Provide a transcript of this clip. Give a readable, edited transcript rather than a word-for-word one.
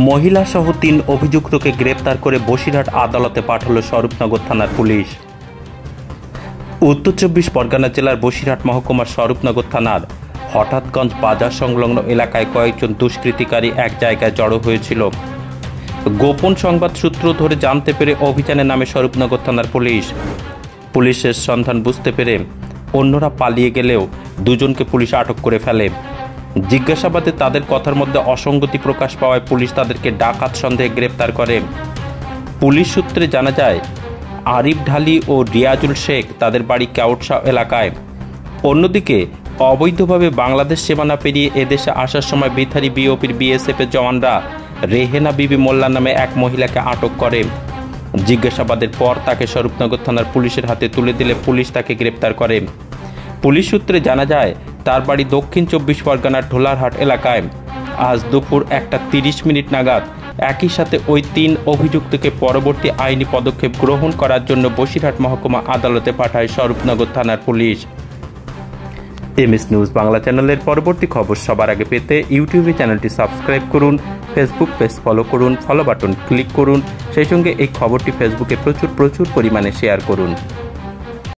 মহিলাসহ ৩ অভিযুক্তকে গ্রেপ্তার করে বসিরহাট আদালতে পাঠালো স্বরূপনগর থানার পুলিশ। উত্তর ২৪ পরগনা জেলার বসিরহাট মহকুমার স্বরূপনগর থানার হঠাৎগঞ্জ বাজার সংলগ্ন এলাকায় কয়েকজন দুষ্কৃতিকারী এক জায়গায় জড়ো হয়েছিল। গোপন সংবাদ সূত্র ধরে জানতে পেরে অভিযানে নামে স্বরূপনগর থানার পুলিশ। পুলিশের সন্ধান বুঝতে পেরে অন্যরা পালিয়ে গেলেও দুজনকে পুলিশ আটক করে ফেলে। জিজ্ঞাসাবাদে তাদের কথার মধ্যে অসঙ্গতি প্রকাশ পাওয়ায় পুলিশ তাদেরকে ডাকাত সন্দেহে গ্রেপ্তার করে। পুলিশ সূত্রে জানা যায়, আরিফ ঢালি ও রিয়াজুল শেখ তাদের বাড়ি কেওটশাহ এলাকায়। অন্যদিকে অবৈধভাবে বাংলাদেশ সীমানা পেরিয়ে এদেশে আসার সময় বিথারি বিওপির বিএসএফের জওয়ানরা রেহেনা বিবি মোল্লা নামে এক মহিলাকে আটক করে। জিজ্ঞাসাবাদের পর তাকে স্বরূপনগর থানার পুলিশের হাতে তুলে দিলে পুলিশ তাকে গ্রেপ্তার করে। পুলিশ সূত্রে জানা যায়, তার বাড়ি দক্ষিণ ২৪ পরগনার ঢোলারহাট এলাকায়। আজ দুপুর ১:৩০ নাগাদ একই সাথে ওই ৩ অভিযুক্তকে পরবর্তী আইনি পদক্ষেপ গ্রহণ করার জন্য বসিরহাট মহকুমা আদালতে পাঠায় স্বরূপনগর থানার পুলিশ। এমএস নিউজ বাংলা চ্যানেলের পরবর্তী খবর সবার আগে পেতে ইউটিউবে চ্যানেলটি সাবস্ক্রাইব করুন, ফেসবুক পেজ ফলো করুন, ফলো বাটন ক্লিক করুন, সেই সঙ্গে এই খবরটি ফেসবুকে প্রচুর পরিমাণে শেয়ার করুন।